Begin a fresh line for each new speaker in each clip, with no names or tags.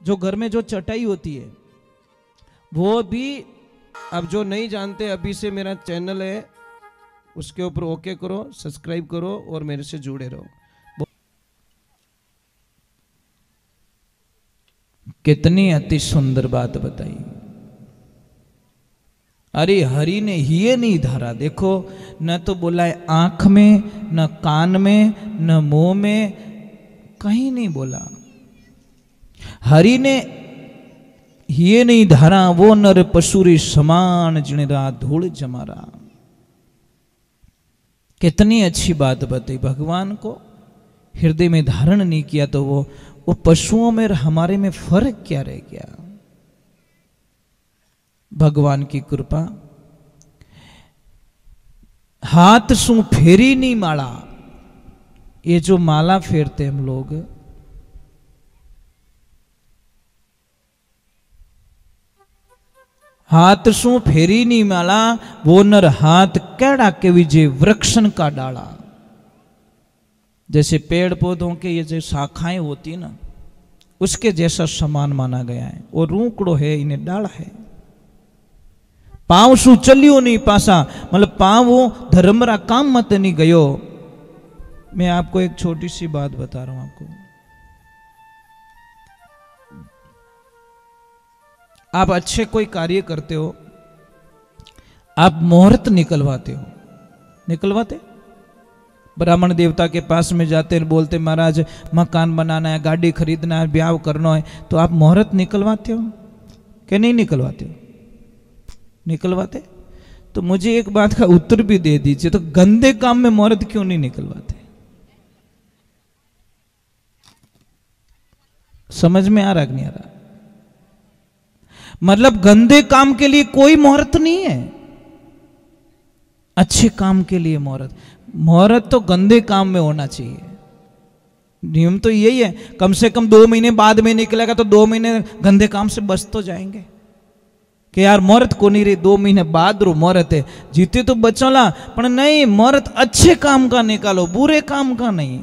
जो घर में जो चटाई होती है वो भी, अब जो नहीं जानते अभी से मेरा चैनल है उसके ऊपर ओके करो, सब्सक्राइब करो और मेरे से जुड़े रहो। कितनी अति सुंदर बात बताई। अरे हरि ने ही नहीं धारा, देखो न तो बोला है आंख में, न कान में, न मुंह में, कहीं नहीं बोला। हरि ने ये नहीं धारा, वो नर पशुरी समान जिणरा धूल जमारा। कितनी अच्छी बात बताई। भगवान को हृदय में धारण नहीं किया तो वो पशुओं में और हमारे में फर्क क्या रह गया। भगवान की कृपा। हाथ सु फेरी नहीं माला, ये जो माला फेरते हम लोग, हाथ सु फेरी नहीं माला, वो नर हाथ कैड़ा के विजय वृक्षन का डाला। जैसे पेड़ पौधों के ये जो शाखाएं होती ना, उसके जैसा समान माना गया है। वो रूकड़ो है, इन्हें डाला है। पांव सु चलियो नहीं पासा, मतलब पांव वो धर्मरा काम मत नहीं गयो। मैं आपको एक छोटी सी बात बता रहा हूं आपको। आप अच्छे कोई कार्य करते हो, आप मुहूर्त निकलवाते हो, निकलवाते? ब्राह्मण देवता के पास में जाते हैं, बोलते महाराज मकान बनाना है, गाड़ी खरीदना है, ब्याह करना है, तो आप मुहूर्त निकलवाते हो कि नहीं निकलवाते हो? निकलवाते? तो मुझे एक बात का उत्तर भी दे दीजिए, तो गंदे काम में मुहूर्त क्यों नहीं निकलवाते? समझ में आ रहा कि नहीं आ रहा? मतलब गंदे काम के लिए कोई मुहूर्त नहीं है, अच्छे काम के लिए मुहूर्त। मुहूर्त तो गंदे काम में होना चाहिए। नियम तो यही है, कम से कम 2 महीने बाद में निकलेगा तो 2 महीने गंदे काम से बच तो जाएंगे कि यार मुहूर्त को नहीं रही, 2 महीने बाद रो मुहूर्त है, जीते तो बचोला, पर नहीं, मुहूर्त अच्छे काम का निकालो, बुरे काम का नहीं।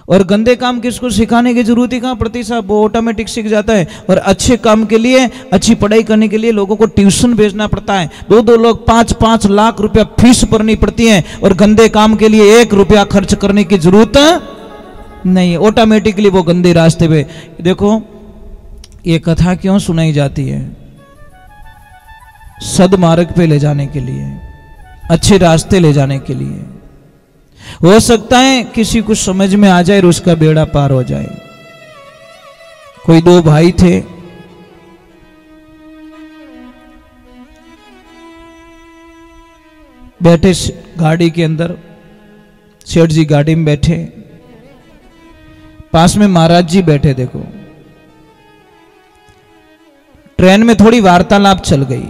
और गंदे काम किसको सिखाने की जरूरत ही कहां पड़ती साहब, वो ऑटोमेटिक सीख जाता है। और अच्छे काम के लिए, अच्छी पढ़ाई करने के लिए लोगों को ट्यूशन भेजना पड़ता है, 2-2 लोग 5-5 लाख रुपया फीस भरनी पड़ती है, और गंदे काम के लिए 1 रुपया खर्च करने की जरूरत नहीं है, ऑटोमेटिकली वो गंदे रास्ते पे। देखो ये कथा क्यों सुनाई जाती है? सदमार्ग पे ले जाने के लिए, अच्छे रास्ते ले जाने के लिए। हो सकता है किसी को समझ में आ जाए और उसका बेड़ा पार हो जाए। कोई 2 भाई थे, बैठे गाड़ी के अंदर, सेठ जी गाड़ी में बैठे, पास में महाराज जी बैठे। देखो ट्रेन में थोड़ी वार्तालाप चल गई।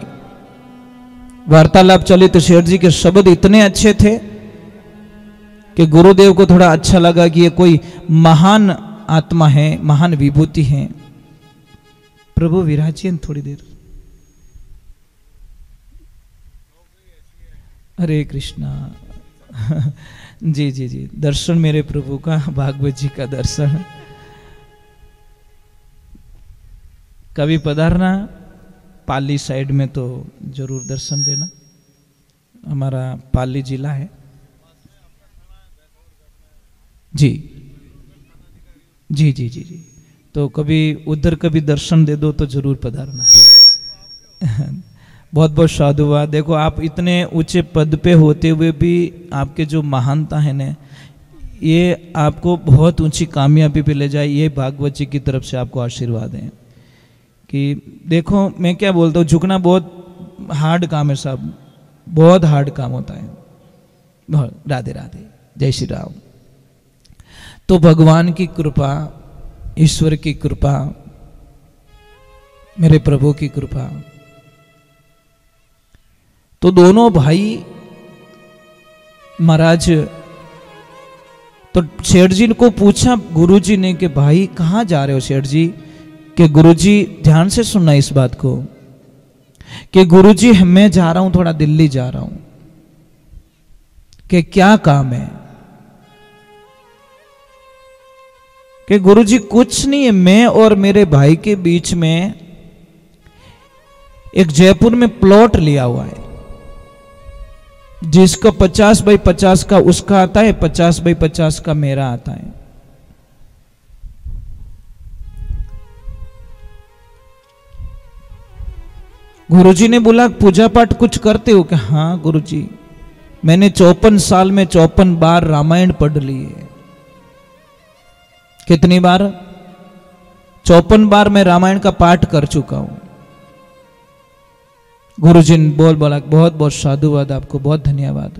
वार्तालाप चली तो सेठ जी के शब्द इतने अच्छे थे कि गुरुदेव को थोड़ा अच्छा लगा कि ये कोई महान आत्मा है, महान विभूति है। प्रभु विराजिए थोड़ी देर। हरे कृष्णा। जी जी जी, दर्शन मेरे प्रभु का, भागवत जी का दर्शन। कभी पधारना पाली साइड में तो जरूर दर्शन देना। हमारा पाली जिला है जी जी जी जी जी, तो कभी उधर कभी दर्शन दे दो तो जरूर पधारना। बहुत बहुत साधुवाद। देखो आप इतने ऊंचे पद पे होते हुए भी आपके जो महानता है ना, ये आपको बहुत ऊंची कामयाबी पे ले जाए। ये भागवत जी की तरफ से आपको आशीर्वाद है कि देखो मैं क्या बोलता हूँ, झुकना बहुत हार्ड काम है साहब, बहुत हार्ड काम होता है। राधे राधे, जय श्री राम। तो भगवान की कृपा, ईश्वर की कृपा, मेरे प्रभु की कृपा। तो दोनों भाई महाराज, तो सेठ जी को पूछा गुरुजी ने कि भाई कहाँ जा रहे हो सेठ जी? कि गुरुजी, ध्यान से सुनना इस बात को, कि गुरुजी मैं जा रहा हूं, थोड़ा दिल्ली जा रहा हूं। कि क्या काम है? कि गुरुजी कुछ नहीं है, मैं और मेरे भाई के बीच में एक जयपुर में प्लॉट लिया हुआ है, जिसका 50 बाई 50 का उसका आता है, 50 बाई 50 का मेरा आता है। गुरुजी ने बोला पूजा पाठ कुछ करते हो? कि हाँ गुरुजी, मैंने 54 साल में 54 बार रामायण पढ़ ली है। कितनी बार? 54 बार मैं रामायण का पाठ कर चुका हूं। गुरुजी ने बोला बहुत बहुत साधुवाद, आपको बहुत धन्यवाद।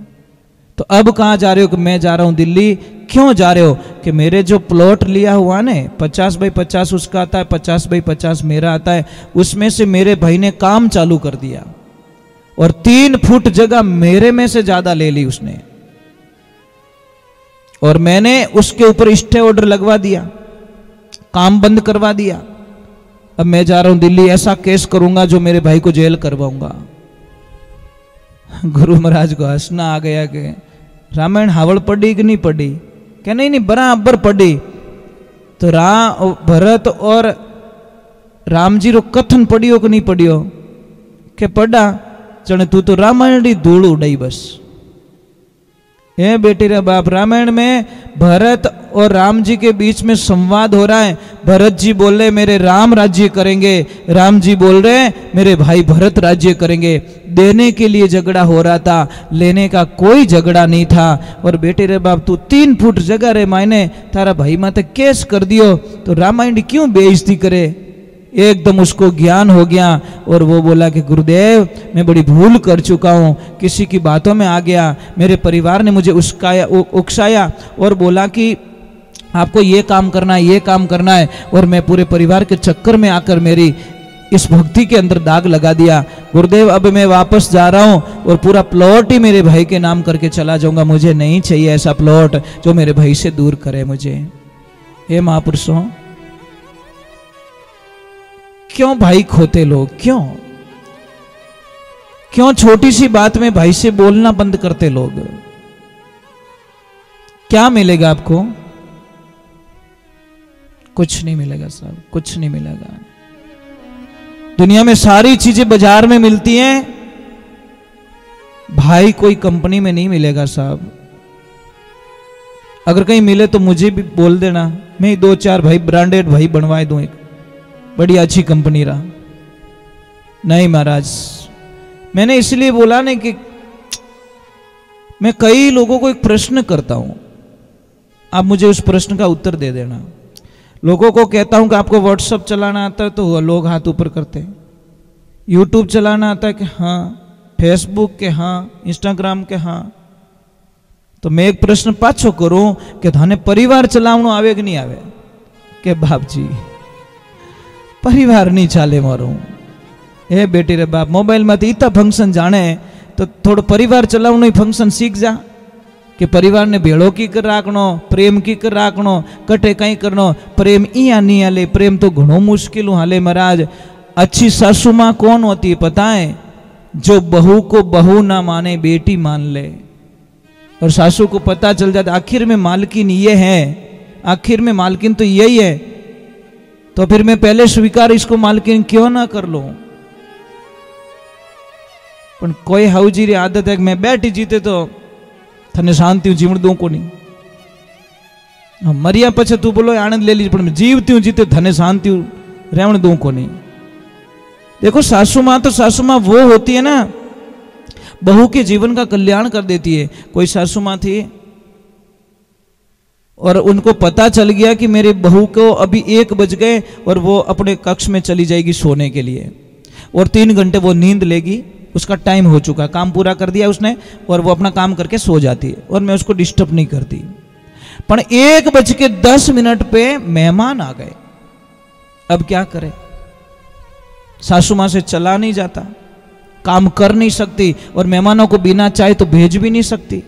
तो अब कहां जा रहे हो? कि मैं जा रहा हूं दिल्ली। क्यों जा रहे हो? कि मेरे जो प्लॉट लिया हुआ ने 50 बाई 50 उसका आता है, 50 बाई 50 मेरा आता है, उसमें से मेरे भाई ने काम चालू कर दिया और 3 फुट जगह मेरे में से ज्यादा ले ली उसने, और मैंने उसके ऊपर स्टे ऑर्डर लगवा दिया, काम बंद करवा दिया। अब मैं जा रहा हूं दिल्ली, ऐसा केस करूंगा जो मेरे भाई को जेल करवाऊंगा। गुरु महाराज को हंसना आ गया कि रामायण हावड़ पढ़ी कि नहीं पढ़ी? क्या नहीं बराबर पढ़ी। तो भरत और राम जी रो कथन पढ़ियो कि नहीं पढ़ियो? के पढ़ा। चने तू तो रामायण री धूल उड़ाई बस। बेटी रे बाप, रामायण में भरत और राम जी के बीच में संवाद हो रहा है। भरत जी बोल रहे मेरे राम राज्य करेंगे, राम जी बोल रहे मेरे भाई भरत राज्य करेंगे। देने के लिए झगड़ा हो रहा था, लेने का कोई झगड़ा नहीं था। और बेटे रे बाप, तू 3 फुट जगह रे मायने तारा भाई माते केस कर दियो, तो रामायण क्यों बेइज्जती करे? एकदम उसको ज्ञान हो गया और वो बोला कि गुरुदेव मैं बड़ी भूल कर चुका हूँ, किसी की बातों में आ गया, मेरे परिवार ने मुझे उकसाया और बोला कि आपको ये काम करना है, ये काम करना है, और मैं पूरे परिवार के चक्कर में आकर मेरी इस भक्ति के अंदर दाग लगा दिया। गुरुदेव अब मैं वापस जा रहा हूँ और पूरा प्लॉट ही मेरे भाई के नाम करके चला जाऊंगा। मुझे नहीं चाहिए ऐसा प्लॉट जो मेरे भाई से दूर करे मुझे। हे महापुरुषों, क्यों भाई खोते लोग? क्यों छोटी सी बात में भाई से बोलना बंद करते लोग? क्या मिलेगा आपको? कुछ नहीं मिलेगा साहब, कुछ नहीं मिलेगा। दुनिया में सारी चीजें बाजार में मिलती हैं, भाई कोई कंपनी में नहीं मिलेगा साहब। अगर कहीं मिले तो मुझे भी बोल देना, मैं 2-4 भाई ब्रांडेड भाई बनवाए दूं, एक बड़ी अच्छी कंपनी रहा। नहीं महाराज, मैंने इसलिए बोला नहीं कि मैं कई लोगों को एक प्रश्न करता हूं, आप मुझे उस प्रश्न का उत्तर दे देना। लोगों को कहता हूं कि आपको व्हाट्सएप चलाना आता है, तो लोग हाथ ऊपर करते हैं। यूट्यूब चलाना आता है कि हाँ, फेसबुक के हाँ, इंस्टाग्राम के हाँ। तो मैं एक प्रश्न पाछो करूं कि थाने परिवार चलावनो आवे कि नहीं आवे? के बाप जी परिवार नहीं चाले मारो। ए बेटी रे बाप, मोबाइल में इतना फंक्शन जाने तो थोड़ा परिवार चलावनो ही फंक्शन सीख जा कि परिवार ने भेड़ो की कर राखनो, प्रेम की कर राखनो, कटे कहीं करनो। प्रेम इया नहीं हाले, प्रेम तो घणो मुश्किल हाले महाराज। अच्छी सासू मां कौन होती है पता है? जो बहू को बहू ना माने, बेटी मान ले। और सासू को पता चल जाता आखिर में मालकिन ये है, आखिर में मालकिन तो यही है, तो फिर मैं पहले स्वीकार इसको मालकिन क्यों ना कर लूं। पण कोई हाउजी री आदत है कि मैं बैठी जीते तो थने शांति जीवन दू को नहीं। मरिया पछे तू बोलो आनंद ले लीजिए, पण जीवती हूं जीते थने शांति रहने दू को नहीं। देखो सासू मां तो सासू मां वो होती है ना, बहू के जीवन का कल्याण कर देती है। कोई सासू मां थी और उनको पता चल गया कि मेरी बहू को अभी 1 बज गए और वो अपने कक्ष में चली जाएगी सोने के लिए, और 3 घंटे वो नींद लेगी, उसका टाइम हो चुका, काम पूरा कर दिया उसने, और वो अपना काम करके सो जाती है और मैं उसको डिस्टर्ब नहीं करती। पर 1:10 पे मेहमान आ गए। अब क्या करे? सासू मां से चला नहीं जाता, काम कर नहीं सकती, और मेहमानों को बिना चाहे तो भेज भी नहीं सकती।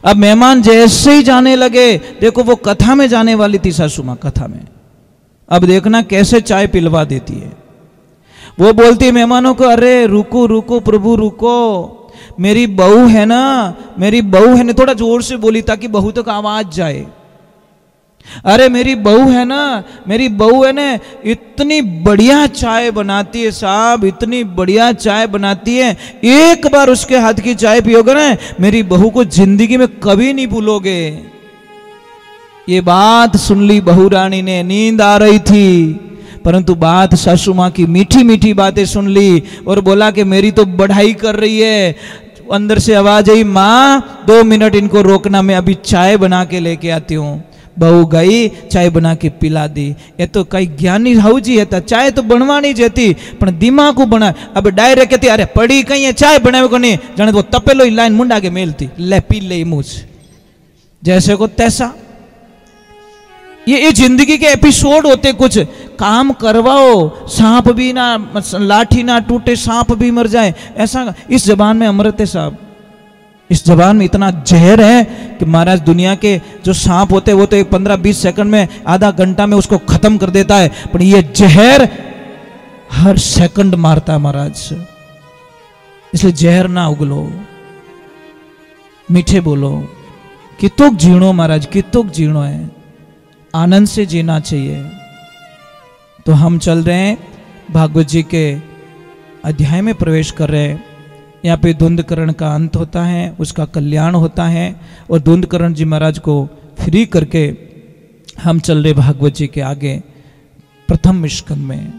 अब मेहमान जैसे ही जाने लगे, देखो वो कथा में जाने वाली थी सासू मां, कथा में, अब देखना कैसे चाय पिलवा देती है। वो बोलती है मेहमानों को, अरे रुको रुको प्रभु रुको, मेरी बहू है ना, मेरी बहू है ना। थोड़ा जोर से बोली ताकि बहू तक आवाज जाए। अरे मेरी बहू है ना, मेरी बहू है ना, इतनी बढ़िया चाय बनाती है साहब, इतनी बढ़िया चाय बनाती है, एक बार उसके हाथ की चाय पियोगे ना, मेरी बहू को जिंदगी में कभी नहीं भूलोगे। ये बात सुन ली बहू रानी ने, नींद आ रही थी, परंतु बात सासू माँ की मीठी मीठी बातें सुन ली और बोला कि मेरी तो बढ़ाई कर रही है। अंदर से आवाज आई, माँ 2 मिनट इनको रोकना, मैं अभी चाय बना के लेके आती हूँ। बहू गई, चाय बना के पिला दी। ये तो कई ज्ञानी हाउजी है, चाय तो बनवानी जती पण दिमाग बना। अब डायरेक्ट कहती अरे पड़ी कहीं है चाय बनावे को नहीं, जाने वो तपेलो ही लाइन मुंडा के मेलती, ले पी ले मुझ जैसे को तैसा। ये जिंदगी के एपिसोड होते, कुछ काम करवाओ, सांप भी ना, लाठी ना टूटे, सांप भी मर जाए, ऐसा इस जबान में अमृत है साहब। इस जबान में इतना जहर है कि महाराज दुनिया के जो सांप होते हैं वो तो 15-20 सेकंड में, आधा घंटा में उसको खत्म कर देता है, पर ये जहर हर सेकंड मारता है महाराज। इसलिए जहर ना उगलो, मीठे बोलो, कितोक जीणो महाराज, कितोक जीणो है, आनंद से जीना चाहिए। तो हम चल रहे हैं, भागवत जी के अध्याय में प्रवेश कर रहे हैं। यहाँ पे धुंधकरण का अंत होता है, उसका कल्याण होता है, और धुंधकरण जी महाराज को फ्री करके हम चल रहे भागवत जी के आगे प्रथम स्कंद में।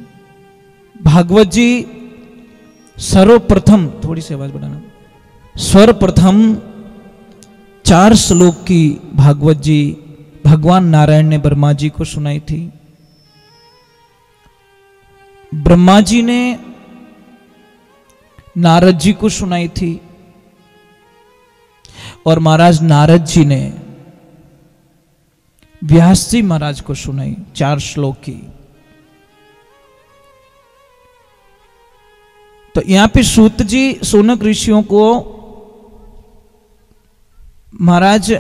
भागवत जी सर्वप्रथम, थोड़ी सी आवाज बढ़ाना, सर्वप्रथम 4 श्लोक की भागवत जी भगवान नारायण ने ब्रह्मा जी को सुनाई थी। ब्रह्मा जी ने नारद जी को सुनाई थी, और महाराज नारद जी ने व्यास जी महाराज को सुनाई 4 श्लोक की। तो यहां पे सूत जी सोनक ऋषियों को महाराज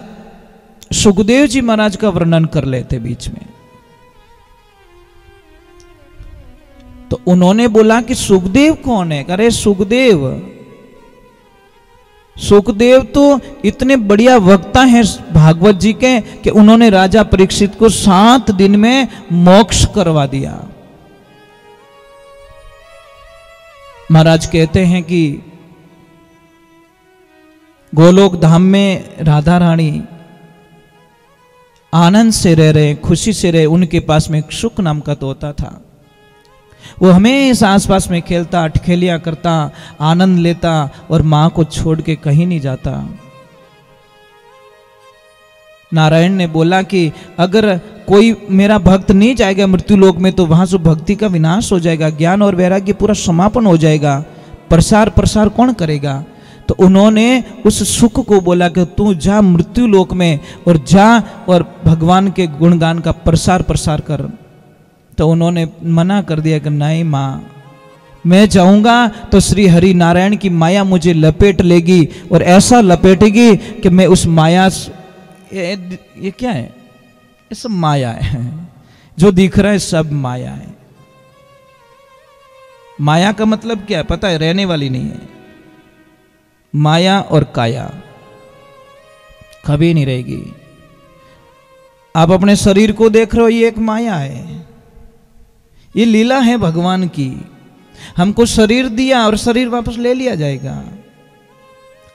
सुखदेव जी महाराज का वर्णन कर लेते बीच में। तो उन्होंने बोला कि सुखदेव कौन है? अरे सुखदेव, सुखदेव तो इतने बढ़िया वक्ता हैं भागवत जी के कि उन्होंने राजा परीक्षित को 7 दिन में मोक्ष करवा दिया। महाराज कहते हैं कि गोलोक धाम में राधा रानी आनंद से रह रहे, खुशी से रहे। उनके पास में एक शुक नाम का तोता था, वो हमेशा आसपास में खेलता, अटखेलियां करता, आनंद लेता और मां को छोड़ के कहीं नहीं जाता। नारायण ने बोला कि अगर कोई मेरा भक्त नहीं जाएगा मृत्यु लोक में तो वहां से भक्ति का विनाश हो जाएगा, ज्ञान और वैराग्य पूरा समापन हो जाएगा, प्रसार प्रसार कौन करेगा? तो उन्होंने उस सुख को बोला कि तू जा मृत्यु लोक में और जा और भगवान के गुणगान का प्रसार प्रसार कर। तो उन्होंने मना कर दिया कि नहीं माँ, मैं जाऊंगा तो श्री हरि नारायण की माया मुझे लपेट लेगी और ऐसा लपेटेगी कि मैं उस माया, ये क्या है? ये सब माया है, जो दिख रहा है सब माया है। माया का मतलब क्या है पता है? रहने वाली नहीं है। माया और काया कभी नहीं रहेगी। आप अपने शरीर को देख रहे हो, ये एक माया है, ये लीला है भगवान की। हमको शरीर दिया और शरीर वापस ले लिया जाएगा।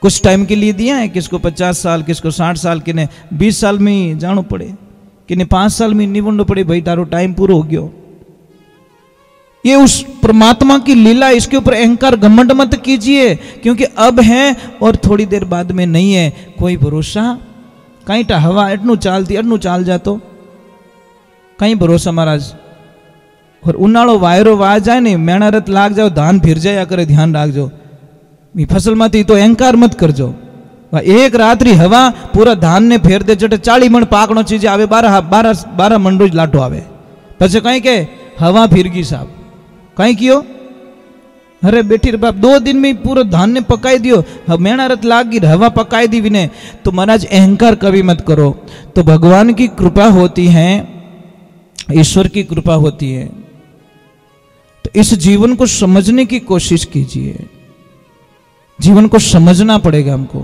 कुछ टाइम के लिए दिया है, किसको 50 साल, किसको 60 साल, किन्हें 20 साल में ही जानो पड़े, किन्हें 5 साल में निवड़ना पड़े, भाई तारो टाइम पूरा हो गयो। ये उस परमात्मा की लीला, इसके ऊपर अहंकार घमंड मत कीजिए, क्योंकि अब है और थोड़ी देर बाद में नहीं है। कोई भरोसा, कहीं टा हवा एटनू चालती एटनू चाल जातो, कहीं भरोसा महाराज। और उनाळो वायरो वा जाए ने मेणा रत लाग जाओ, धान फिर जाया करे, ध्यान राखजो। फसल माती तो अहंकार मत करजो। एक रात्रि हवा पूरा धान ने फेर दे, जटे 40 मण पाकनो चीज आवे, 12 मण रोज लाटो आवे, पछे कहीं के हवा फिर गई साहब, कहीं कियो? अरे बेटी रे बाप, 2 दिन में पूरा धान ने पकाई दियो, मेणा रत लाग गई, हवा पकाई दी विने। तो महाराज अहंकार कभी मत करो। तो भगवान की कृपा होती है, ईश्वर की कृपा होती है। तो इस जीवन को समझने की कोशिश कीजिए, जीवन को समझना पड़ेगा हमको।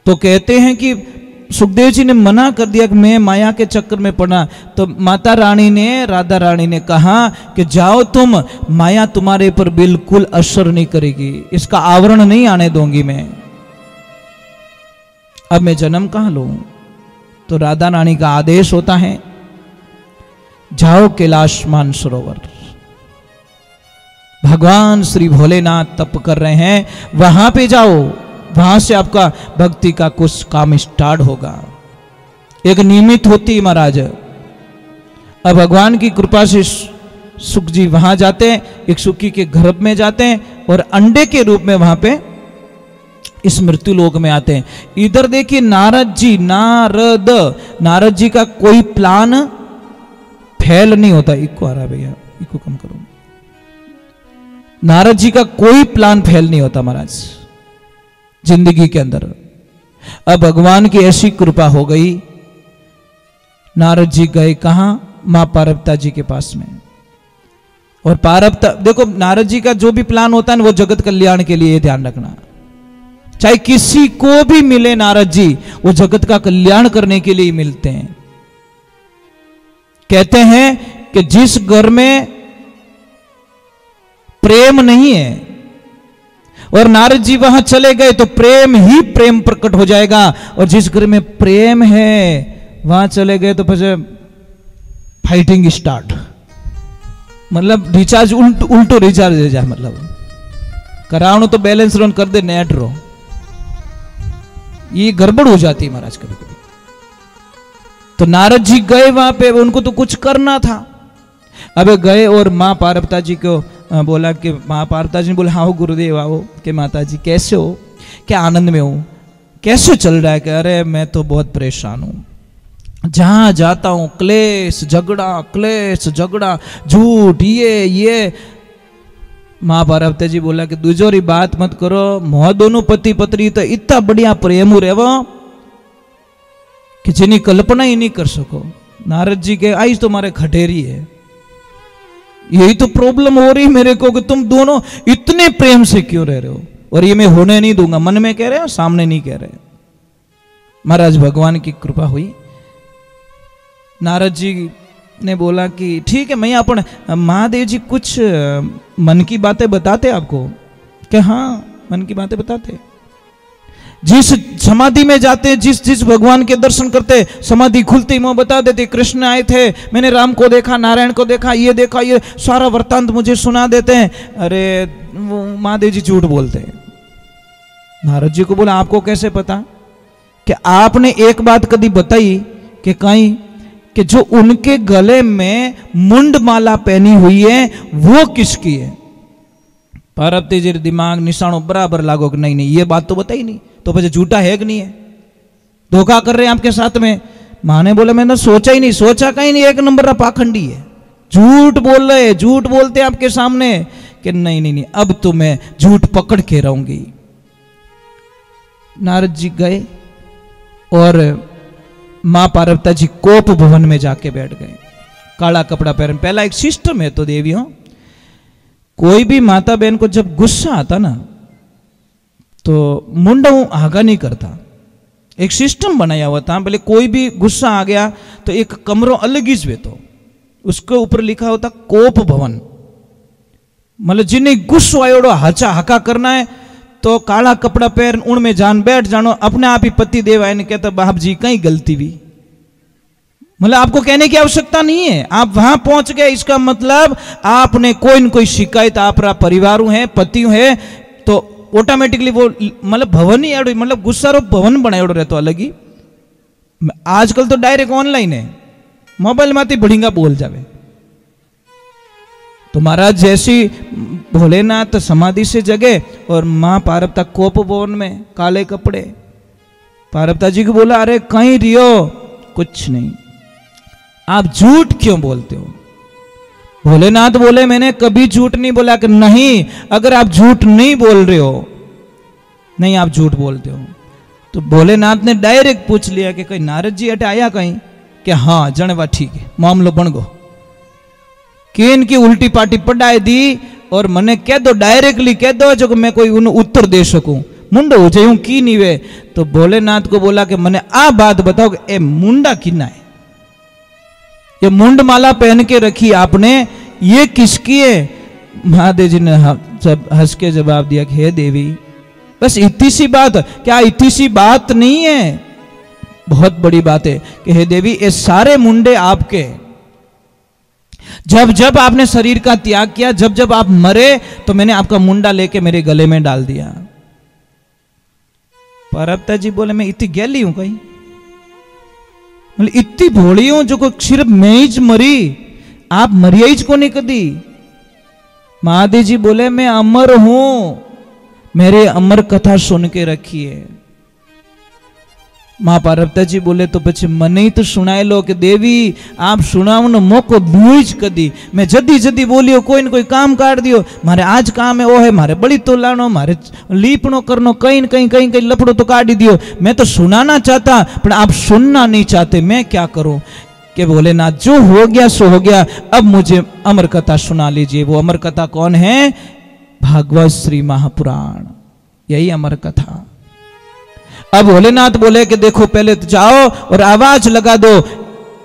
तो कहते हैं कि सुखदेव जी ने मना कर दिया कि मैं माया के चक्कर में पड़ा, तो माता रानी ने, राधा रानी ने कहा कि जाओ तुम, माया तुम्हारे पर बिल्कुल असर नहीं करेगी, इसका आवरण नहीं आने दूंगी मैं। अब मैं जन्म कहां लूं? तो राधा रानी का आदेश होता है, जाओ कैलाश मानसरोवर, भगवान श्री भोलेनाथ तप कर रहे हैं, वहां पे जाओ, वहां से आपका भक्ति का कुछ काम स्टार्ट होगा। एक नियमित होती महाराज। अब भगवान की कृपा से सुख जी वहां जाते हैं, एक सुखी के गर्भ में जाते हैं और अंडे के रूप में वहां पे इस मृत्यु लोक में आते हैं। इधर देखिए नारद जी का कोई प्लान फेल नहीं होता। इको आ रहा भैया, इको कम करो। नारद जी का कोई प्लान फेल नहीं होता महाराज जिंदगी के अंदर। अब भगवान की ऐसी कृपा हो गई, नारद जी गए कहां? मां पार्वता जी के पास में। और पार्वता, देखो नारद जी का जो भी प्लान होता है ना, वो जगत कल्याण के लिए, ध्यान रखना। चाहे किसी को भी मिले नारद जी, वो जगत का कल्याण करने के लिए मिलते हैं। कहते हैं कि जिस घर में प्रेम नहीं है और नारद जी वहां चले गए तो प्रेम ही प्रेम प्रकट हो जाएगा, और जिस घर में प्रेम है वहां चले गए तो फिर फाइटिंग स्टार्ट, मतलब रिचार्ज उल्टो रिचार्ज हो जाए, मतलब करावनो तो बैलेंस रन कर दे, नेट रो, ये गड़बड़ हो जाती है महाराज कभी कभी। तो नारद जी गए वहां पे, उनको तो कुछ करना था। अब गए और मां पार्वता जी को बोला कि मां पार्वता जी ने बोला, हाँ गुरुदेव आओ। कि माता जी कैसे हो? क्या आनंद में हो? कैसे चल रहा है? कि अरे मैं तो बहुत परेशान हूं, जहां जाता हूं क्लेश झगड़ा, झूठ, ये। मां पार्वती जी बोला कि दूजोरी बात मत करो, मोह दोनों पति पत्नी तो इतना बढ़िया प्रेम रेवो कि जिनी कल्पना ही नहीं कर सको। नारद जी के आई तुम्हारे खटेरी है, यही तो प्रॉब्लम हो रही मेरे को कि तुम दोनों इतने प्रेम से क्यों रह रहे हो, और ये मैं होने नहीं दूंगा। मन में कह रहे हो, सामने नहीं कह रहे। महाराज भगवान की कृपा हुई, नारद जी ने बोला कि ठीक है, मैं अपन महादेव जी कुछ मन की बातें बताते आपको। कि हाँ, मन की बातें बताते। जिस समाधि में जाते, जिस भगवान के दर्शन करते, समाधि खुलती मुंह बता देते, कृष्ण आए थे, मैंने राम को देखा, नारायण को देखा, ये सारा वृत्तांत मुझे सुना देते हैं। अरे वो महादेव जी झूठ बोलते हैं। नारद जी को बोला, आपको कैसे पता? कि आपने एक बात कभी बताई कि कहीं कि जो उनके गले में मुंड माला पहनी हुई है वो किसकी है? पार्वती जी दिमाग निशानों बराबर लागो कि नहीं ये बात तो बताई नहीं, तो फिर झूठा है कि नहीं है? धोखा कर रहे हैं आपके साथ में। मां ने बोला मैंने सोचा ही नहीं, सोचा कहीं नहीं, एक नंबर का पाखंडी है, झूठ बोल रहे, झूठ बोलते आपके सामने। कि नहीं, अब तो मैं झूठ पकड़ के रहूंगी। नारद जी गए और मां पार्वती जी कोप भवन में जाके बैठ गए, काला कपड़ा पहन। पहला एक सिस्टम है तो देवियों, कोई भी माता बहन को जब गुस्सा आता ना तो मुंडा आगा नहीं करता। एक सिस्टम बनाया हुआ था, पहले कोई भी गुस्सा आ गया तो एक कमरो अलग ही वे, तो उसके ऊपर लिखा होता कोप भवन। मतलब जिन्हें गुस्सा आयो हचा हका करना है तो काला कपड़ा पहन उनमें जान बैठ जानो। अपने आप ही पति देव आए कहता बाप जी कहीं गलती भी, मतलब आपको कहने की आवश्यकता नहीं है, आप वहां पहुंच गए। इसका मतलब आपने कोई न कोई शिकायत आप परिवार है, पति है, तो ऑटोमेटिकली वो मतलब भवन ही एडो, मतलब गुस्सा रो भवन बनाएड़ो रहते अलग ही। आजकल तो डायरेक्ट ऑनलाइन है, मोबाइल में बढ़िया बोल जावे। तो महाराज जैसी भोलेनाथ समाधि से जगे और मां पार्वता कोप भवन में काले कपड़े। पार्वता जी को बोला अरे कहीं रियो? कुछ नहीं, आप झूठ क्यों बोलते हो? भोलेनाथ बोले मैंने कभी झूठ नहीं बोला। कि नहीं, अगर आप झूठ नहीं बोल रहे हो, नहीं आप झूठ बोलते हो। तो भोलेनाथ ने डायरेक्ट पूछ लिया कि कहीं नारद जी अटे आया कहीं? कि हाँ जनवा ठीक है, मामलो बन गो। कि इनकी उल्टी पार्टी पढ़ाई दी और मने कह दो, डायरेक्टली कह दो जो मैं कोई उन उत्तर दे सकूं। मुंडो हो जाए की नहीं वे। तो भोलेनाथ को बोला कि मैंने आ बात बताओ कि ए मुंडा किना है, ये मुंड माला पहन के रखी आपने, ये किसकी है? महादेव जी ने हंस के जवाब दिया कि हे देवी, बस इतनी सी बात। क्या इतनी सी बात नहीं है? बहुत बड़ी बात है कि हे देवी, ये सारे मुंडे आपके। जब जब आपने शरीर का त्याग किया, जब जब आप मरे, तो मैंने आपका मुंडा लेके मेरे गले में डाल दिया। परबता जी बोले मैं इतनी गैली हूं कहीं, इतनी भोली हूं जो सिर्फ मैं ही मरी, आप मरिया ही को नहीं कदी। महादेव जी बोले मैं अमर हूं, मेरे अमर कथा सुन के रखिए। मां पार्वती जी बोले तो पछी मने ही तो सुनाए लो कि देवी आप सुनावनो मौको दियो ज कदी। मैं जदी जदी बोलियो कोई न कोई काम काट दियो, मारे आज काम है वो है, मारे बड़ी तो लानो, मारे लीपनो करनो, कहीं न कहीं कहीं कहीं लफड़ो तो काट दियो। मैं तो सुनाना चाहता पर आप सुनना नहीं चाहते, मैं क्या करूं? कि भोलेनाथ जो हो गया सो हो गया, अब मुझे अमर कथा सुना लीजिए। वो अमर कथा कौन है? भागवत श्री महापुराण, यही अमर कथा। अब भोलेनाथ बोले कि देखो पहले तो जाओ और आवाज लगा दो,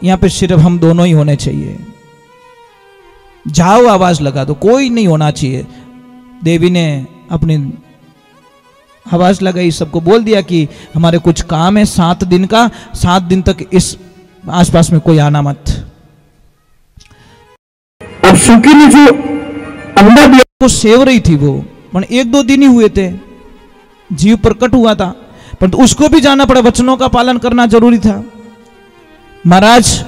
यहां पे सिर्फ हम दोनों ही होने चाहिए, जाओ आवाज लगा दो, कोई नहीं होना चाहिए। देवी ने अपनी आवाज लगाई, सबको बोल दिया कि हमारे कुछ काम है 7 दिन का, 7 दिन तक इस आसपास में कोई आना मत।
अब सुखी ने जो अंडा दिया
को सेव रही थी वो, पर 1-2 दिन ही हुए थे, जीव प्रकट हुआ था, परंतु तो उसको भी जाना पड़ा, वचनों का पालन करना जरूरी था। महाराज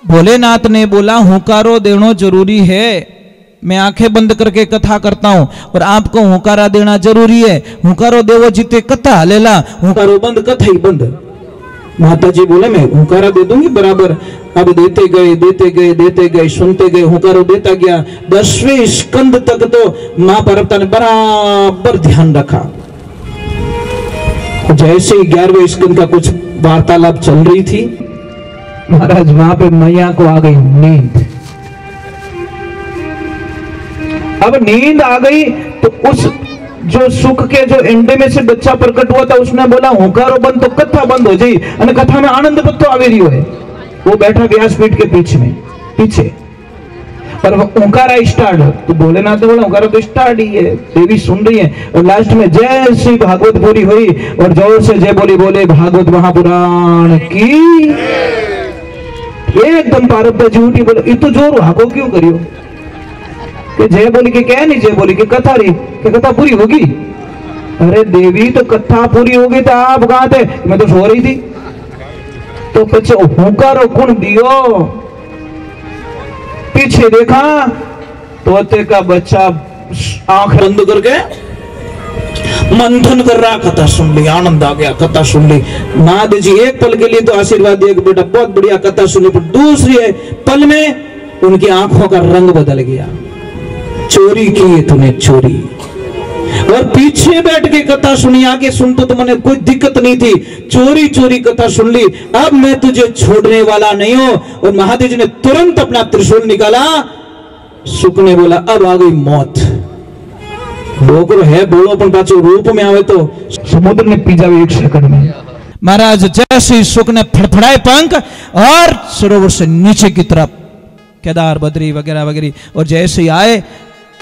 भोलेनाथ ने बोला हुंकारो देना जरूरी है, मैं आंखें बंद करके कथा करता हूं और आपको हुंकारा देना जरूरी है। हुंकारो देवो जीते कथा हलेला, हुंकारो बंद कथा ही बंद। माता जी बोले मैं हुंकारा दे दूंगी बराबर। अब देते गए देते गए देते गए, सुनते गए, हुंकारो देता गया। 10वें स्कंद तक तो मां पार्वती ने बराबर ध्यान रखा। जैसे ही 11वें स्कंद का कुछ वार्तालाप चल रही थी, महाराज वहां पे मैया को आ गई नींद। अब नींद आ गई तो उस जो सुख के जो एंडे में से बच्चा प्रकट हुआ था, उसने बोला हुंकारो बंद तो कथा बंद हो जाई, और कथा में आनंद बत्तो आ रही है। वो बैठा व्यासपीठ के पीछे पर हुंकारा स्टार्ट, तो भोलेनाथ ने बोला हुंकारा तो स्टार्ट ही है, देवी सुन रही है। और लास्ट में जैसी भागवत पूरी हुई और जोर से जय बोली बोले भागवत महापुराण की, एकदम पार्वती जी उठी, बोले ये तो जोर हाको क्यों करियो? कि जय बोली के क्या नहीं जय बोली कि कथा रही, कि कथा पूरी होगी। अरे देवी तो कथा पूरी होगी तो आप कहां थे? मैं तो सो रही थी। तो पीछे हुंकारो कौन दियो? पीछे देखा तोते का बच्चा आंख बंद करके मंथन कर रहा, कथा सुन ली, आनंद आ गया, कथा सुन ली। महादेव जी एक पल के लिए तो आशीर्वाद दिए कि बेटा बहुत बढ़िया कथा सुनी, पर दूसरी पल में उनकी आंखों का रंग बदल गया। चोरी की तूने चोरी, और पीछे बैठ के कथा सुनी, आगे सुन तो तुमने कोई दिक्कत नहीं थी, चोरी चोरी कथा सुन ली, अब मैं तुझे छोड़ने वाला नहीं हूं। और महादेव जी ने तुरंत अपना त्रिशूल निकाला। सुख ने बोला अब आ गई मौत। बोलो है बोलो, पर पाछो रूप में आवे तो समुद्र ने पी जावे 1 सेकंड में। महाराज जैसे ही सुख ने फड़फड़ाए पंख और सरोवर से नीचे की तरफ केदार बद्री वगैरह वगैरह, और जैसे ही आए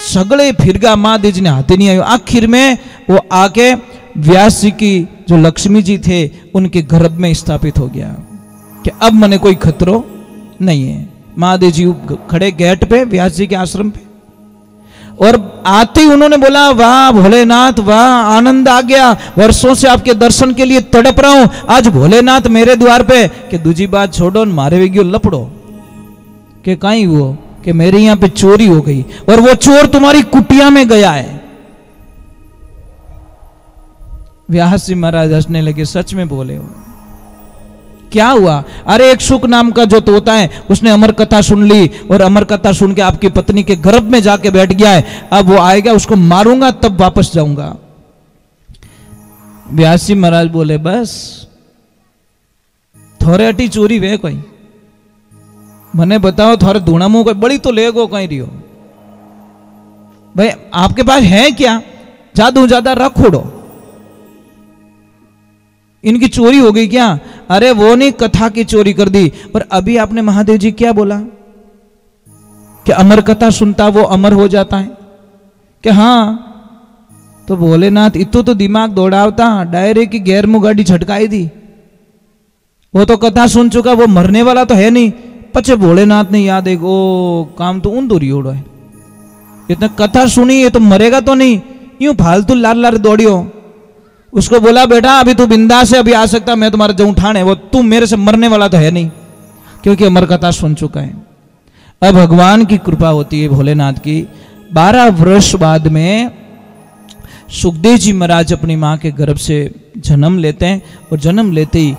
सगले फिरगा, महादेव जी ने हाथे नहीं आयो। आखिर में वो आके व्यास जी की जो लक्ष्मी जी थे उनके गर्भ में स्थापित हो गया कि अब मने कोई खतरो नहीं है। महादेव जी खड़े गेट पे व्यास जी के आश्रम पे, और आते ही उन्होंने बोला वाह भोलेनाथ वाह, आनंद आ गया, वर्षों से आपके दर्शन के लिए तड़प रहा हूं, आज भोलेनाथ मेरे द्वार पे। कि दूसरी बात छोड़ो, मारे वे लपड़ो कि कहीं वो कि मेरे यहां पे चोरी हो गई और वो चोर तुम्हारी कुटिया में गया है। व्यास जी महाराज हंसने लगे, सच में बोले हो? क्या हुआ? अरे एक सुख नाम का जो तोता है उसने अमर कथा सुन ली, और अमर कथा सुन के आपकी पत्नी के गर्भ में जाके बैठ गया है। अब वो आएगा, उसको मारूंगा तब वापस जाऊंगा। व्यास जी महाराज बोले बस थोड़े अटी चोरी वे कोई मने बताओ, थोड़े धूणा मुंह कोई बड़ी तो ले गो कहीं रियो भाई, आपके पास है क्या? जादू ज्यादा रखोड़ो इनकी चोरी हो गई क्या? अरे वो नहीं, कथा की चोरी कर दी। पर अभी आपने महादेव जी क्या बोला कि अमर कथा सुनता वो अमर हो जाता है? कि हाँ, तो भोलेनाथ इतो तो दिमाग दौड़ावता, डायरेक्ट की गैर मुंह गाड़ी झटकाई दी। वो तो कथा सुन चुका, वो मरने वाला तो है नहीं। पचे भोलेनाथ ने याद एक ओ काम तो उन दूरी उड़ो है, इतना कथा सुनी, ये तो मरेगा तो नहीं, यूं फालतू लार लार दौड़ियो। उसको बोला बेटा अभी तू बिंदास है, अभी आ सकता, मैं तुम्हारा जो उठान है वो, तू मेरे से मरने वाला तो है नहीं, क्योंकि अमर कथा सुन चुका है। अब भगवान की कृपा होती है भोलेनाथ की। 12 वर्ष बाद में सुखदेव जी महाराज अपनी मां के गर्भ से जन्म लेते हैं, और जन्म लेते ही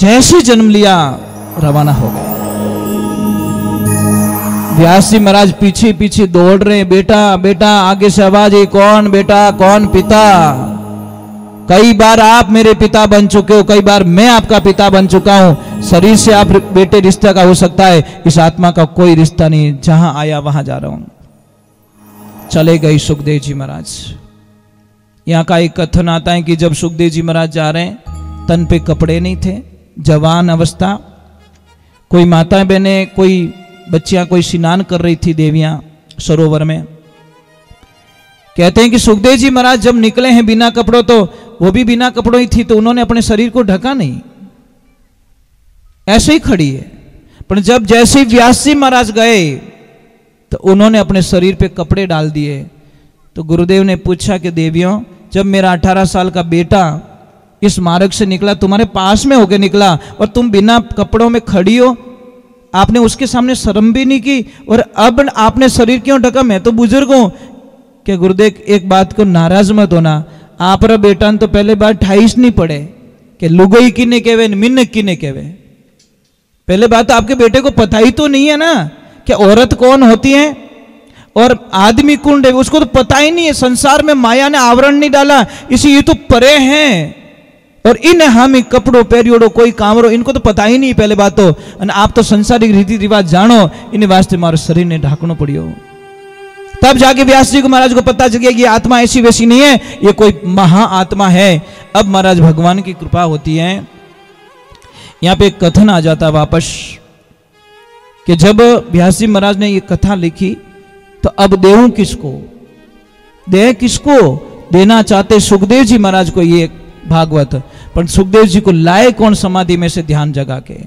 जैसे जन्म लिया रवाना हो गए। व्यास जी महाराज पीछे पीछे दौड़ रहे हैं, बेटा बेटा, आगे से आवाज, ये कौन बेटा, कौन पिता? कई बार आप मेरे पिता बन चुके हो, कई बार मैं आपका पिता बन चुका हूं। शरीर से आप बेटे रिश्ता का हो सकता है, इस आत्मा का कोई रिश्ता नहीं, जहां आया वहां जा रहा हूं। चले गए सुखदेव जी महाराज। यहां का एक कथन आता है कि जब सुखदेव जी महाराज जा रहे हैं, तन पे कपड़े नहीं थे, जवान अवस्था, कोई माताएं बहनें, कोई बच्चियां, कोई स्नान कर रही थी देवियां सरोवर में। कहते हैं कि सुखदेव जी महाराज जब निकले हैं बिना कपड़ों, तो वो भी बिना कपड़ों ही थी, तो उन्होंने अपने शरीर को ढका नहीं, ऐसे ही खड़ी है। पर जब जैसे ही व्यास जी महाराज गए तो उन्होंने अपने शरीर पे कपड़े डाल दिए। तो गुरुदेव ने पूछा कि देवियों, जब मेरा 18 साल का बेटा इस मार्ग से निकला, तुम्हारे पास में होके निकला, और तुम बिना कपड़ों में खड़ी हो, आपने उसके सामने शर्म भी नहीं की, और अब आपने शरीर क्यों ढका? मैं तो बुजुर्ग हूं। क्या गुरुदेव एक बात को नाराज मत होना, आप रा बेटा तो पहले बात 28 नहीं पड़े कि लुगई किने कहवे मिन्न किने कहवे। पहले बात तो आपके बेटे को पता ही तो नहीं है ना कि औरत कौन होती है और आदमी कौन है, उसको तो पता ही नहीं है। संसार में माया ने आवरण नहीं डाला, इसी ये तो परे हैं, और इन हम कपड़ों पेरियोड़ो कोई कामरो, इनको तो पता ही नहीं पहले बात तो। आप तो संसारिक रीति रिवाज जानो, इन वास्ते मारो शरीर ने ढाकनो पड़ियो। तब जाके व्यास जी को महाराज को पता चल गया कि आत्मा ऐसी वैसी नहीं है, ये कोई महा आत्मा है। अब महाराज भगवान की कृपा होती है। यहां पे एक कथन आ जाता वापस कि जब व्यास जी महाराज ने ये कथा लिखी, तो अब देहूं किसको, देह किसको देना चाहते सुखदेव जी महाराज को ये भागवत, पर सुखदेव जी को लाए कौन समाधि में से ध्यान जगा के?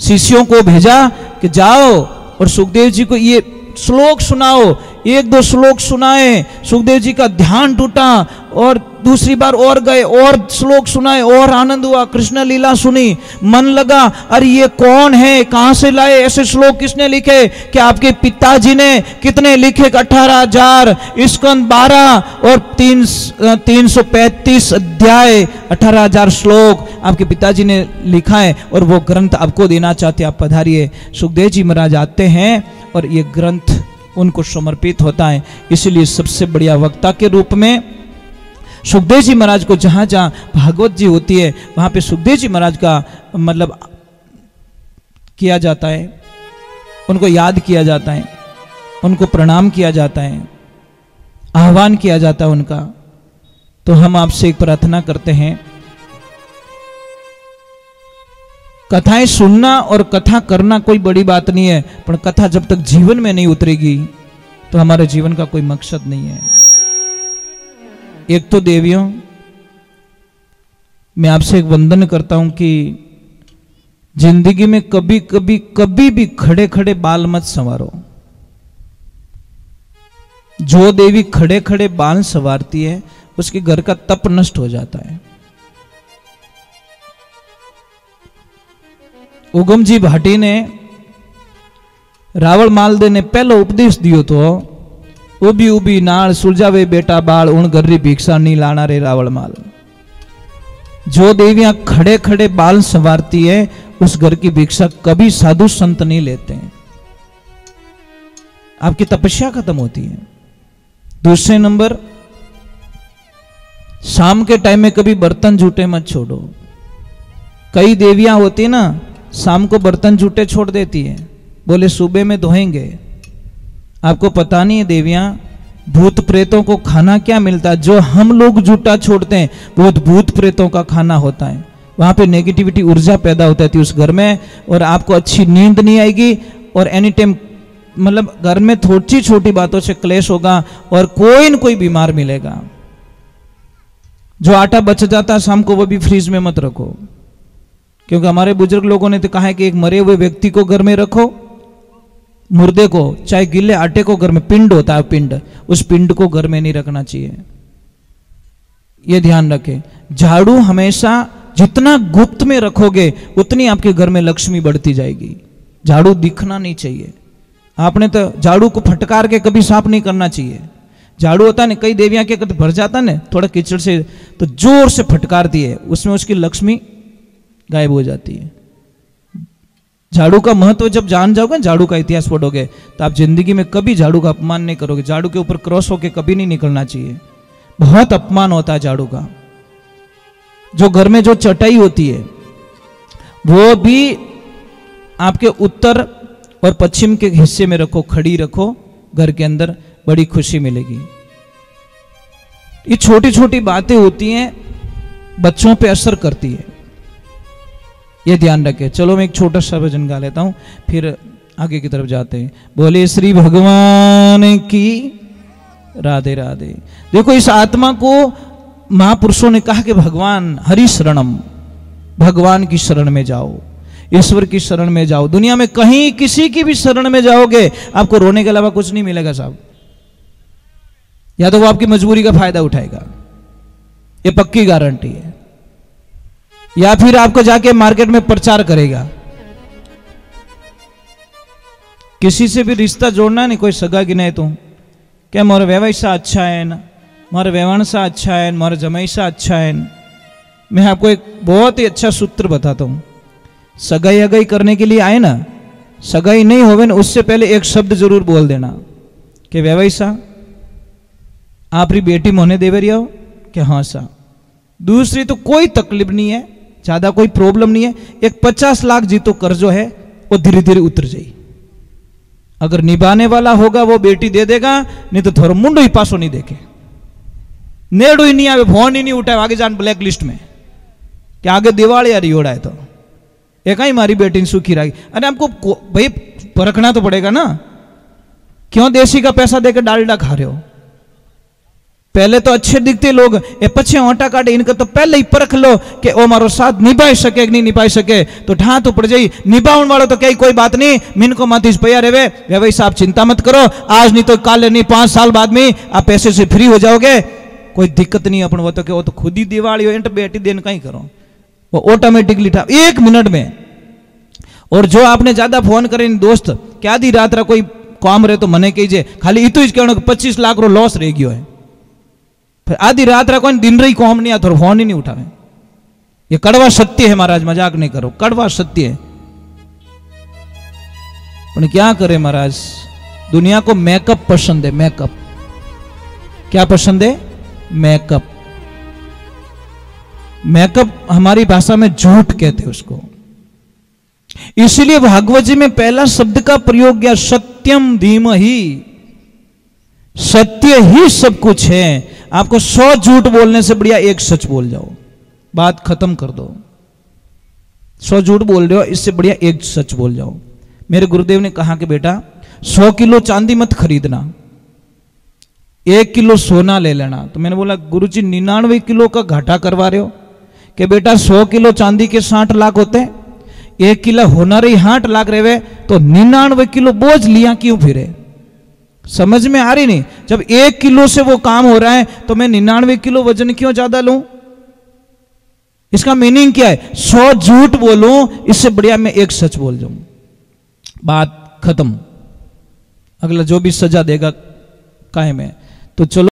शिष्यों को भेजा कि जाओ और सुखदेव जी को ये श्लोक सुनाओ। 1-2 श्लोक सुनाए, सुखदेव जी का ध्यान टूटा, और दूसरी बार और गए और श्लोक सुनाए, और आनंद हुआ, कृष्ण लीला सुनी, मन लगा, अरे ये कौन है, कहां से लाए, ऐसे श्लोक किसने लिखे? कि आपके पिताजी ने। कितने लिखे? 18,000 स्कंद 12 और 335 अध्याय, 18,000 श्लोक आपके पिताजी ने लिखा है, और वो ग्रंथ आपको देना चाहते, आप पधारिए। सुखदेव जी महाराज आते हैं और ये ग्रंथ उनको समर्पित होता है। इसलिए सबसे बढ़िया वक्ता के रूप में सुखदेव जी महाराज को जहां जहां भागवत जी होती है, वहां पे सुखदेव जी महाराज का मतलब किया जाता है, उनको याद किया जाता है, उनको प्रणाम किया जाता है, आह्वान किया जाता है उनका। तो हम आपसे एक प्रार्थना करते हैं, कथाएं सुनना और कथा करना कोई बड़ी बात नहीं है, पर कथा जब तक जीवन में नहीं उतरेगी तो हमारे जीवन का कोई मकसद नहीं है। एक तो देवियों, मैं आपसे एक वंदन करता हूं कि जिंदगी में कभी कभी कभी भी खड़े खड़े बाल मत संवारो। जो देवी खड़े खड़े बाल संवारती है, उसके घर का तप नष्ट हो जाता है। उगम जी भाटी ने रावण मालदे ने पहलो उपदेश दियो तो, उबी उबी नाल सुलझावे बेटा बाल, उन गर्री भिक्षा नहीं लाना रे रावण माल। जो देवियां खड़े खड़े बाल संवारती है, उस घर की भिक्षा कभी साधु संत नहीं लेते हैं, आपकी तपस्या खत्म होती है। दूसरे नंबर, शाम के टाइम में कभी बर्तन जूठे मत छोड़ो। कई देवियां होती ना, शाम को बर्तन जूठे छोड़ देती है, बोले सुबह में धोएंगे। आपको पता नहीं है देवियां भूत प्रेतों को खाना क्या मिलता है? जो हम लोग जूठा छोड़ते हैं वो भूत प्रेतों का खाना होता है। वहां पे नेगेटिविटी ऊर्जा पैदा होती थी उस घर में, और आपको अच्छी नींद नहीं आएगी, और एनी टाइम मतलब घर में थोड़ी छोटी बातों से क्लेश होगा, और कोई न कोई बीमार मिलेगा। जो आटा बच जाता है शाम को वो भी फ्रीज में मत रखो, क्योंकि हमारे बुजुर्ग लोगों ने तो कहा है कि एक मरे हुए व्यक्ति को घर में रखो, मुर्दे को, चाहे गीले आटे को घर में, पिंड होता है पिंड, उस पिंड को घर में नहीं रखना चाहिए। यह ध्यान रखें। झाड़ू हमेशा जितना गुप्त में रखोगे उतनी आपके घर में लक्ष्मी बढ़ती जाएगी। झाड़ू दिखना नहीं चाहिए। आपने तो झाड़ू को फटकार के कभी साफ नहीं करना चाहिए। झाड़ू होता है ना, कई देवियां के भर जाता है ना थोड़ा कीचड़ से, तो जोर से फटकार दिए, उसमें उसकी लक्ष्मी गायब हो जाती है। झाड़ू का महत्व जब जान जाओगे, झाड़ू का इतिहास पढ़ोगे, तो आप जिंदगी में कभी झाड़ू का अपमान नहीं करोगे। झाड़ू के ऊपर क्रॉस होके कभी नहीं निकलना चाहिए, बहुत अपमान होता है झाड़ू का। जो घर में जो चटाई होती है वो भी आपके उत्तर और पश्चिम के हिस्से में रखो, खड़ी रखो, घर के अंदर बड़ी खुशी मिलेगी। ये छोटी छोटी बातें होती हैं, बच्चों पे असर करती है, ये ध्यान रखें। चलो मैं एक छोटा सा भजन गा लेता हूं, फिर आगे की तरफ जाते हैं। बोले श्री भगवान की राधे राधे। देखो इस आत्मा को महापुरुषों ने कहा कि भगवान हरि शरणम, भगवान की शरण में जाओ, ईश्वर की शरण में जाओ। दुनिया में कहीं किसी की भी शरण में जाओगे आपको रोने के अलावा कुछ नहीं मिलेगा साहब। या तो वो आपकी मजबूरी का फायदा उठाएगा, ये पक्की गारंटी है, या फिर आपको जाके मार्केट में प्रचार करेगा। किसी से भी रिश्ता जोड़ना नहीं, कोई सगा गिनाए तो क्या मोरा व्यवहार सा अच्छा है ना, मोरा व्यवहार सा अच्छा है, मोरा जमाई सा अच्छा है। मैं आपको एक बहुत ही अच्छा सूत्र बताता हूं। सगाई अगाई करने के लिए आए ना, सगाई नहीं होवे ना उससे पहले एक शब्द जरूर बोल देना कि व्यवहार सा आप री बेटी मोने देवे रही हो कि हाँ सा। दूसरी तो कोई तकलीफ नहीं है, ज्यादा कोई प्रॉब्लम नहीं है। एक 50 लाख जीतो कर्जो है वो धीरे धीरे उतर जाए। अगर निभाने वाला होगा वो बेटी दे देगा, नहीं तो थोड़ा मुंडो ही पासो नहीं देखे, नेड़ो ही नहीं आवे, फोन ही नहीं उठाए, आगे जान ब्लैक लिस्ट में कि आगे दिवाली आ रही हो रहा है तो एक ही मारी बेटी ने सुखी रही। अरे आपको भाई परखना तो पड़ेगा ना, क्यों देसी का पैसा देकर डालडा खा रहे हो? पहले तो अच्छे दिखते लोग, ये पछे ओटा काटे, इनका तो पहले ही परख लो कि ओ मारो साथ निभाई सके कि नहीं निभाई सके, तो ढा तो पड़ जाई। निभावन वालों तो कहीं कोई बात नहीं, मिन को मातीज पया रहे वे भाई साहब चिंता मत करो, आज नहीं तो कल नहीं 5 साल बाद में आप पैसे से फ्री हो जाओगे, कोई दिक्कत नहीं। अपन वो तो खुद ही दिवाली हो इंट बेटी देन कहीं करो, वो ऑटोमेटिकली 1 मिनट में। और जो आपने ज्यादा फोन करे दोस्त क्या दी रात कोई काम रहे तो मने कीजिए, खाली इतु ही कहना 25 लाख रो लॉस रह गयो है, फिर आधी रात रखो दिन रही को हम नहीं आता, फोन ही नहीं उठावे। ये कड़वा सत्य है महाराज, मजाक नहीं करो, कड़वा सत्य है। पर क्या करे महाराज, दुनिया को मेकअप पसंद है, मेकअप। क्या पसंद है? मेकअप। मेकअप हमारी भाषा में झूठ कहते हैं उसको। इसलिए भागवत जी में पहला शब्द का प्रयोग किया सत्यम धीमहि, सत्य ही सब कुछ है। आपको 100 झूठ बोलने से बढ़िया एक सच बोल जाओ, बात खत्म कर दो। 100 झूठ बोल रहे हो, इससे बढ़िया एक सच बोल जाओ। मेरे गुरुदेव ने कहा कि बेटा 100 किलो चांदी मत खरीदना, 1 किलो सोना ले लेना। तो मैंने बोला गुरुजी 99 किलो का घाटा करवा रहे हो? कि बेटा 100 किलो चांदी के 60 लाख होते हैं, 1 किलो होना रही 60 लाख रहे, तो 99 किलो बोझ लिया क्यों फिरे? समझ में आ रही नहीं? जब 1 किलो से वो काम हो रहा है तो मैं 99 किलो वजन क्यों ज्यादा लूं? इसका मीनिंग क्या है? 100 झूठ बोलूं इससे बढ़िया मैं एक सच बोल जाऊं, बात खत्म। अगला जो भी सजा देगा कायम है। तो चलो